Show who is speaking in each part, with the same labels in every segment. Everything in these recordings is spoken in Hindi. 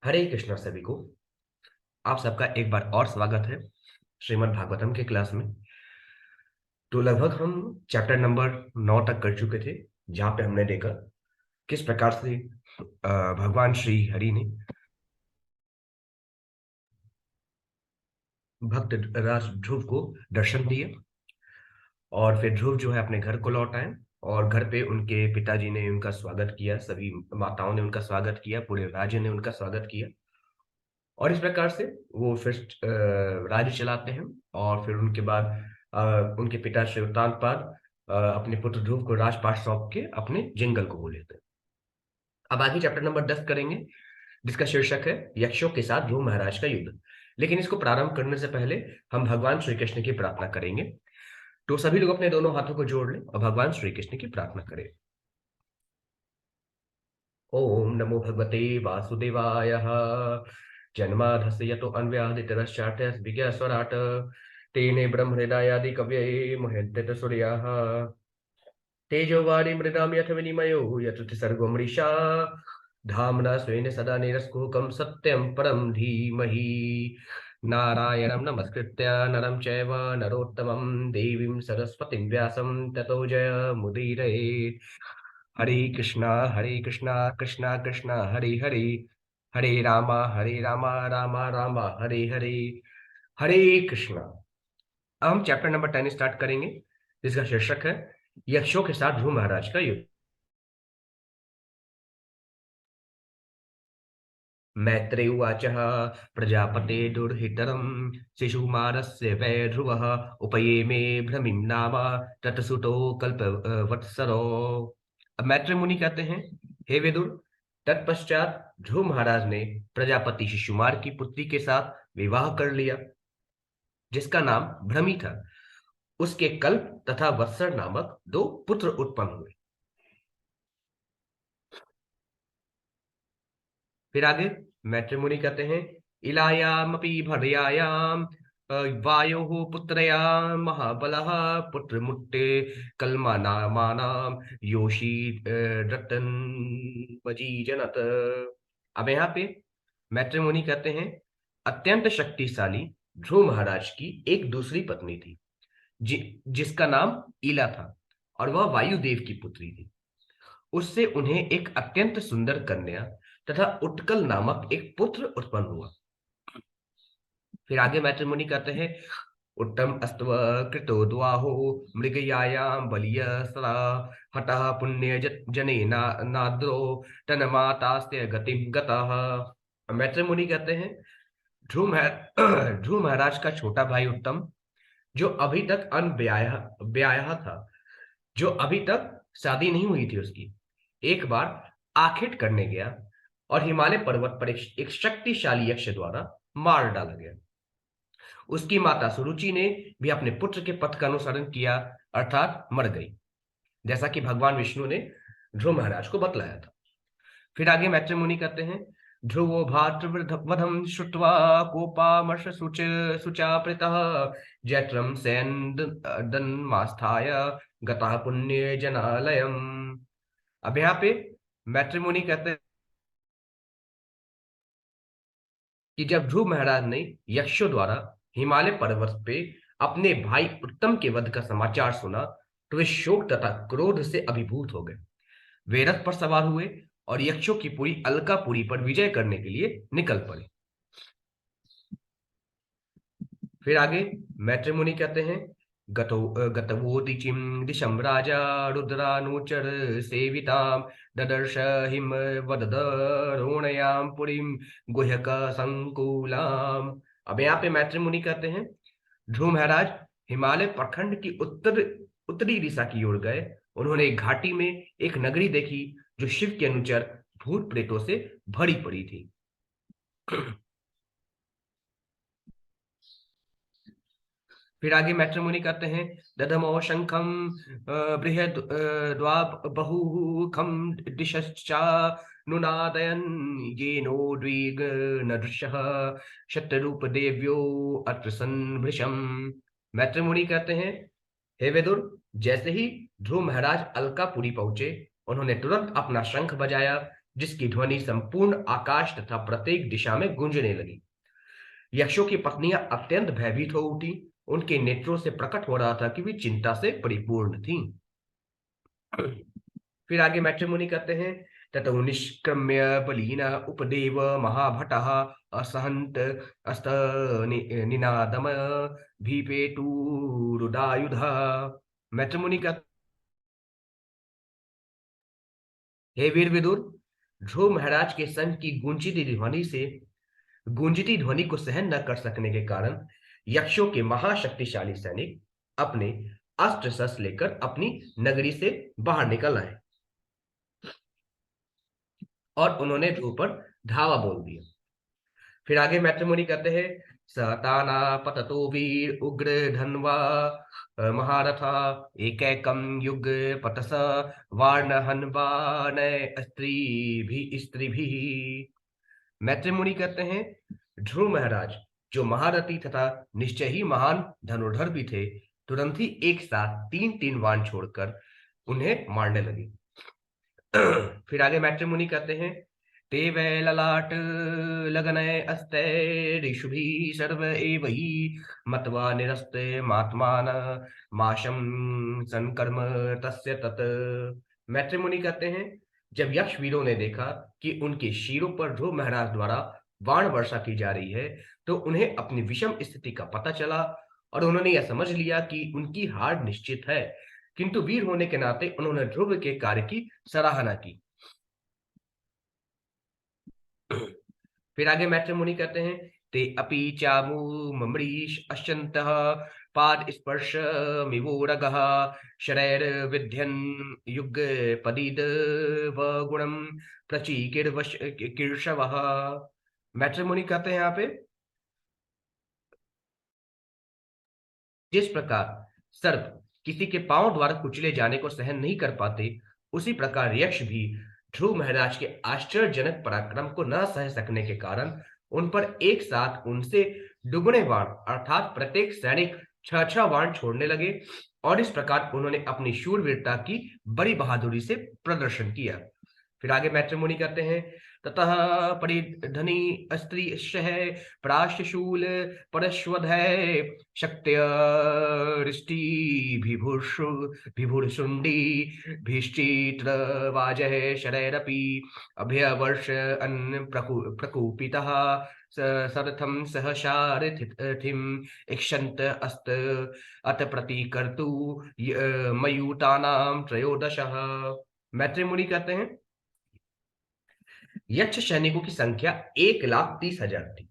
Speaker 1: हरे कृष्णा सभी को। आप सबका एक बार और स्वागत है श्रीमद् भागवतम के क्लास में। तो लगभग हम चैप्टर नंबर 9 तक कर चुके थे, जहाँ पे हमने देखा किस प्रकार से भगवान श्री हरि ने भक्त राज ध्रुव को दर्शन दिए और फिर ध्रुव जो है अपने घर को लौट आए। और घर पे उनके पिताजी ने उनका स्वागत किया, सभी माताओं ने उनका स्वागत किया, पूरे राज्य ने उनका स्वागत किया। और इस प्रकार से वो फिर राज्य चलाते हैं। और फिर उनके बाद उनके पिता श्री उत्तानपाद अपने पुत्र ध्रुव को राजपाट सौंप के अपने जंगल को वो लेते हैं। अब आगे चैप्टर नंबर 10 करेंगे, जिसका शीर्षक है यक्षों के साथ ध्रुव महाराज का युद्ध। लेकिन इसको प्रारंभ करने से पहले हम भगवान श्री कृष्ण की प्रार्थना करेंगे। तो सभी लोग अपने दोनों हाथों को जोड़ लें और भगवान श्री कृष्ण की प्रार्थना करें। ओम नमो भगवते वासुदेवाय। जन्माधस्य यतो अन्व्यादितरश्चार्थस्य विज्ञस्वराट् तेने ब्रह्म हृदयादि कवये मुह्यन्ते सूर्याः तेजोवारी मृदाम यथ विनिमयो यत्र सर्गो मृषा धाम्ना स्वेन सदा निरस्कुहकं सत्यं परं धीमहि। नारायणं नमस्कृत्य नरं चैव नरोत्तमं देवीं सरस्वतीं व्यासं ततो जयमुदीरयेत्। हरे कृष्णा कृष्णा कृष्णा हरे हरे, हरे रामा रामा रामा हरे हरे, हरे कृष्णा। अब हम चैप्टर नंबर 10 स्टार्ट करेंगे, जिसका शीर्षक है यक्षों के साथ ध्रुव महाराज का युद्ध। मैत्रेय उवाच प्रजापते दुर्हितरं शिशुमारस्य वै ध्रुवः उपये मे भ्रमिं नाम ततसुतो कल्पवत्सरो। अब मैत्रेय मुनि कहते हैं, हे विदुर, तत्पश्चात ध्रुव महाराज ने प्रजापति शिशुमार की पुत्री के साथ विवाह कर लिया, जिसका नाम भ्रमी था। उसके कल्प तथा वत्सर नामक दो पुत्र उत्पन्न हुए। फिर आगे मैत्रेय मुनि कहते हैं, इलायामपि भर्यायाम वायोः पुत्रया महाबलः पुत्रमुट्टे कलमानामानाम योशी रतन जनत। अब यहाँ पे मैत्रेय मुनि कहते हैं, अत्यंत शक्तिशाली ध्रुव महाराज की एक दूसरी पत्नी थी, जिसका नाम ईला था, और वह वायुदेव की पुत्री थी। उससे उन्हें एक अत्यंत सुंदर कन्या तथा उत्कल नामक एक पुत्र उत्पन्न हुआ। फिर आगे मैत्री मुनि कहते हैं, उत्तम अस्तव कृतो द्वाहो मृगयायाम बलिय सदा हतः पुण्य जने नाद्रो तन्मातास्ते गतिम गतः। मैत्री मुनि कहते हैं, ध्रुव महाराज का छोटा भाई उत्तम, जो अभी तक अनब्याह ब्याह था, जो अभी तक शादी नहीं हुई थी उसकी, एक बार आखेट करने गया और हिमालय पर्वत पर एक शक्तिशाली यक्ष द्वारा मार डाला गया। उसकी माता सुरुचि ने भी अपने पुत्र के पथ का अनुसरण किया, अर्थात मर गई, जैसा कि भगवान विष्णु ने ध्रुव महाराज को बतलाया था। फिर आगे मैत्री मुनि कहते हैं, ध्रुवो भातृवधम श्रुत्वा कोपामर्श सुचापृतः जैत्रम सैन्दन्मास्थाय गतः पुण्य जनालयम। अब यहाँ पे मैत्री मुनि कहते हैं कि जब ध्रुव महाराज ने यक्षों द्वारा हिमालय पर्वत पे अपने भाई उत्तम के वध का समाचार सुना, तो वे शोक तथा क्रोध से अभिभूत हो गए। वे रथ पर सवार हुए और यक्षों की पूरी अलकापुरी पर विजय करने के लिए निकल पड़े। फिर आगे मैत्री मुनि कहते हैं, गतवोदिचिं दिशं राजा रुद्रानुचर सेवितां ददर्श हिम वददरोणयां पुरीं गुह्यक संकुलाम। अब यहाँ पे मैत्री मुनि कहते हैं, ध्रुव महाराज हिमालय प्रखंड की उत्तरी दिशा की ओर गए। उन्होंने एक घाटी में एक नगरी देखी, जो शिव के अनुचर भूत प्रेतों से भरी पड़ी थी। फिर आगे मैत्री मुनि कहते हैं, दधमो शंखम बृहद बहुखम दिशश्चा नुनादयन ये नो द्विग नदृशः शतरूप देव्यो अत्र संभृशम। मैत्री मुनि कहते हैं, हे विदुर, जैसे ही ध्रुव महाराज अलकापुरी पहुंचे, उन्होंने तुरंत अपना शंख बजाया, जिसकी ध्वनि संपूर्ण आकाश तथा प्रत्येक दिशा में गूंजने लगी। यक्षों की पत्नियां अत्यंत भयभीत हो उठी। उनके नेत्रों से प्रकट हो रहा था कि वे चिंता से परिपूर्ण थीं। फिर आगे मैट्रिमोनी करते हैं। ततो निष्क्रम्य बलीन उपदेव महाभटः असहंत अस्त निनादम भीपेटूरुदायुध। मैट्रिमोनी का, हे वीर विदुर, ध्रुव महाराज के संग की गूंजती ध्वनि को सहन न कर सकने के कारण यक्षों के महाशक्तिशाली सैनिक अपने अस्त्र शस्त्र लेकर अपनी नगरी से बाहर निकल आए और उन्होंने ध्रुव पर धावा बोल दिया। फिर आगे मैत्रिमुनि कहते हैं, सताना पततो वीर उग्र धनवा महारथा एकैकम युग पतस वार्ण हनवान स्त्री भी। मैत्रिमुनि कहते हैं, ध्रुव महाराज जो महारथी तथा निश्चय ही महान धनुर्धर भी थे, तुरंत ही एक साथ तीन तीन वाण छोड़कर उन्हें मारने लगे। फिर आगे मैत्रिमुनि कहते हैं, ते वै ललाट लगनय अस्ते ऋषुभि सर्व एवहि मत्वा निरस्ते मात्मान माशम संकर्म तस्य तत्। मैत्रिमुनि कहते हैं, जब यक्ष वीरों ने देखा कि उनके शीरों पर ध्रुव महाराज द्वारा बाण वर्षा की जा रही है, तो उन्हें अपनी विषम स्थिति का पता चला और उन्होंने यह समझ लिया कि उनकी हार निश्चित है। किंतु वीर होने के नाते उन्होंने ध्रुव के कार्य की सराहना की। फिर आगे मैत्रिमुनि कहते हैं, ते अपि चामु ममरीश अश्यन्तः पाद स्पर्श मिवोरगः शरैर विध्यन् युग पदिद व गुणम प्रचीकिर्वश कीर्षवः। मैत्रिमुनि कहते हैं यहाँ पे, जिस प्रकार सर्प किसी के पांव द्वारा कुचले जाने को सहन नहीं कर पाते, उसी प्रकार यक्ष भी ध्रुव महाराज के आश्चर्यजनक पराक्रम को न सह सकने के कारण उन पर एक साथ उनसे दुगुने बाण अर्थात प्रत्येक सैनिक छह छह बाण छोड़ने लगे और इस प्रकार उन्होंने अपनी शूरवीरता की बड़ी बहादुरी से प्रदर्शन किया। फिर आगे मैत्रिमुनि कहते हैं, ततः परिधनी स्त्री प्राश्यशूल परश्वधय शक्त्य रिष्टि विभुषु विभुषुंडी भीष्टित्र वाजः शरैरपि अभयवर्ष अन् प्रकूपितः सरथम सहसारथिम इक्षन्त अस्त अत प्रतिकर्तु मयूतानां त्रयोदशः। मैत्रिमुनि कहते हैं, यक्ष सैनिकों की संख्या 1,30,000 थी।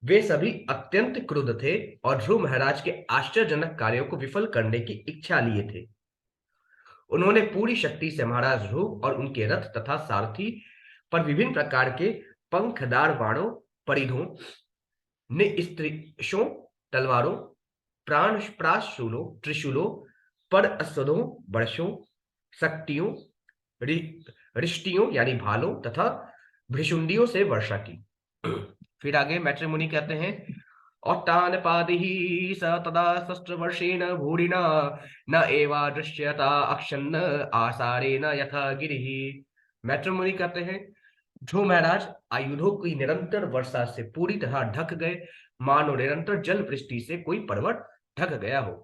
Speaker 1: वे सभी अत्यंत क्रुद्ध थे और ध्रुव महाराज के आश्चर्यजनक कार्यों को विफल करने की इच्छा लिए थे। उन्होंने पूरी शक्ति से महाराज ध्रुव और उनके रथ तथा सारथी पर विभिन्न प्रकार के पंखदार बाणों, परिधों, निस्त्रिशों, तलवारों, प्राशूलों, त्रिशूलों, पर अश्वों, बर्षों, शक्तियों, रिष्टियों यानी भालों तथा भृशुंडियों से वर्षा की। फिर आगे मैत्रिमुनि कहते हैं, औत्तान पादिहि स तदा शस्त्रवर्षेण भूरिणा न एवा दृश्यता अक्षन्न आसारेण यथा गिरिहि। मैत्रिमुनि कहते हैं, ध्रुव महाराज आयुधों की निरंतर वर्षा से पूरी तरह ढक गए, मानो निरंतर जल वृष्टि से कोई पर्वत ढक गया हो।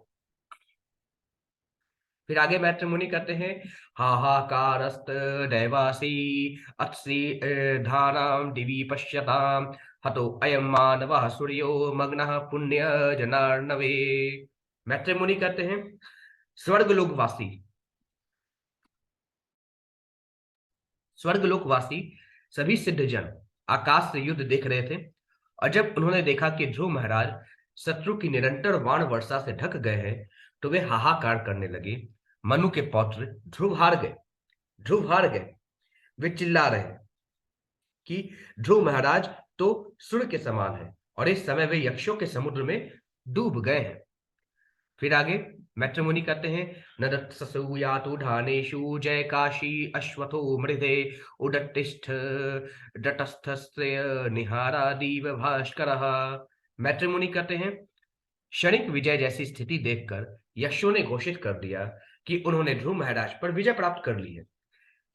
Speaker 1: फिर आगे मैत्रिमुनि कहते हैं, हाहाकारस्त दैवासी अत्सि धानाम दिवि पश्यताम हतो अयम मानवः सूर्यो मग्नः पुण्य जनार्णवे। मैत्रिमुनि कहते हैं, स्वर्गलोकवासी सभी सिद्ध जन आकाश से युद्ध देख रहे थे और जब उन्होंने देखा कि ध्रुव महाराज शत्रु की निरंतर बाण वर्षा से ढक गए हैं, तो वे हाहाकार करने लगे। मनु के पौत्र ध्रुव हार गए, ध्रुव हार गए। वे चिल्ला रहे हैं कि ध्रुव महाराज तो सूर्य के समान है और इस समय वे यक्षों के समुद्र में डूब गए हैं। फिर आगे मैत्रिमुनि कहते हैं, नदत्सु यातु धानेषु जय काशी अश्वथो मृधे उदत्तिष्ठ डटस्थस्य निहारादीव भास्करः। मैत्रिमुनि कहते हैं, क्षणिक विजय जैसी स्थिति देखकर यक्षों ने घोषित कर दिया कि उन्होंने ध्रुव महाराज पर विजय प्राप्त कर ली है।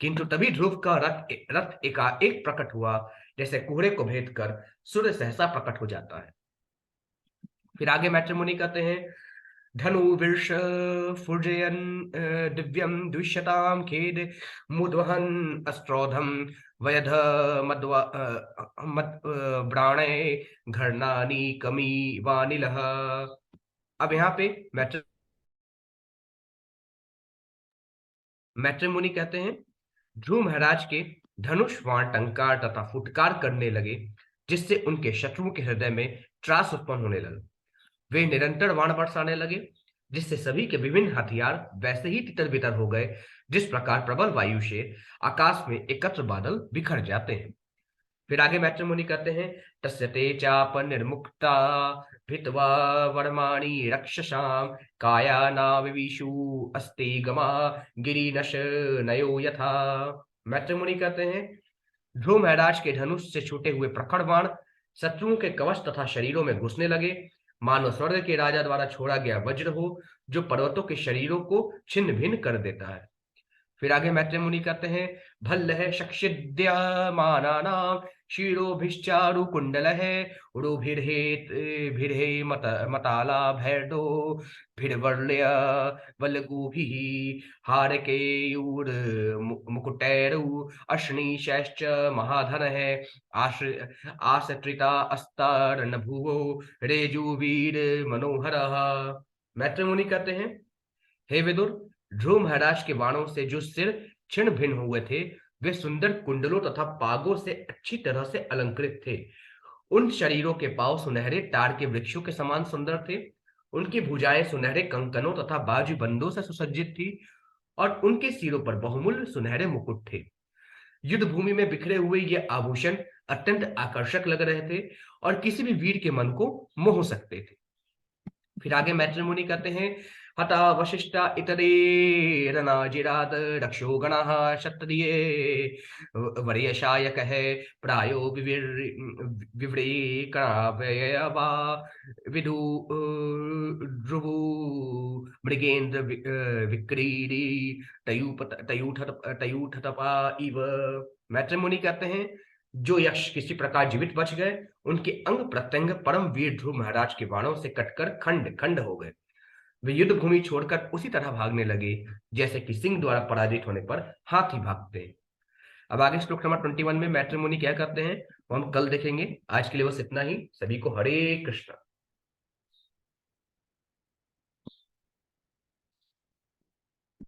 Speaker 1: किंतु तभी ध्रुव का रथ एकाएक प्रकट हुआ, जैसे कोहरे को भेद कर सूर्य सहसा प्रकट हो जाता है। फिर आगे मैट्रिमोनी कहते हैं, धनुर्विष फुर्जयन् दिव्यं द्विशतां खेद मुद्वहन् अस्त्रौधं वयध मद ब्राणे घर्णानि कमी वानिलः। अब यहाँ पे मैट्रिमोनी कहते हैं, ध्रुव महाराज के धनुष बाण टंकार तथा फुटकार करने लगे, जिससे उनके शत्रुओं के हृदय में त्रास उत्पन्न होने लगा। वे निरंतर बाण बरसाने लगे, जिससे सभी के विभिन्न हथियार वैसे ही तितर बितर हो गए, जिस प्रकार प्रबल वायु से आकाश में एकत्र बादल बिखर जाते हैं। फिर आगे मैट्रिमोनी कहते हैं, तस्यते चाप निर्मुक्ता भित्वा वर्माणि रक्षसां काया नाविवीषु अस्ति गमा गिरिनश नयो यथा। मैट्रिमोनी कहते हैं, ध्रुव महाराज के धनुष से छूटे हुए प्रखर बाण शत्रुओं के कवच तथा शरीरों में घुसने लगे, मानो स्वर्ग के राजा द्वारा छोड़ा गया वज्र हो, जो पर्वतों के शरीरों को छिन्न भिन्न कर देता है। फिर आगे मैत्रेय मुनि कहते हैं, भल्लः शक्षिद्यमानानां शिरोभिश्चारु कुंडलः उरुभिर्हेत भिर्हे मताला भैर्दो भिर्वर्लय वल्गुभिः हारकेयूर मुकुटैरु अश्निशैश्च महाधनः आश्रिता अस्तारनभुवो रेजुवीर मनोहरः। मैत्रेय मुनि कहते हैं, हे विदुर, ध्रुव महाराज के बाणों से जो सिर छिन्न भिन्न हुए थे, वे सुंदर कुंडलों तथा पागों से अच्छी तरह से अलंकृत थे। उन शरीरों के पांव सुनहरे ताड़ के वृक्षों के समान सुंदर थे। उनकी भुजाएं सुनहरे कंकनों तथा बाजूबंदों से सुसज्जित थी और उनके सिरों पर बहुमूल्य सुनहरे मुकुट थे। युद्ध भूमि में बिखरे हुए ये आभूषण अत्यंत आकर्षक लग रहे थे और किसी भी वीर के मन को मोह सकते थे। फिर आगे मैत्रेय मुनि कहते हैं, हता वशिष्ठा इतरेरनाजिराद रक्षो गणः क्षत्रिये वर्यशायकः प्रायो विव्रीकणावयवा विदु ध्रुवु मृगेन्द्र विक्रीडी तयूथतपा इव। मैत्रेय मुनि कहते हैं, जो यक्ष किसी प्रकार जीवित बच गए, उनके अंग प्रत्यंग परम वीर ध्रुव महाराज के बाणों से कटकर खंड खंड हो गए। वे युद्ध भूमि छोड़कर उसी तरह भागने लगे, जैसे कि सिंह द्वारा पराजित होने पर हाथी भागते हैं। अब आगे श्लोक नंबर 21 में मैत्रेय मुनि क्या करते हैं वो हम कल देखेंगे। आज के लिए बस इतना ही। सभी को हरे कृष्ण।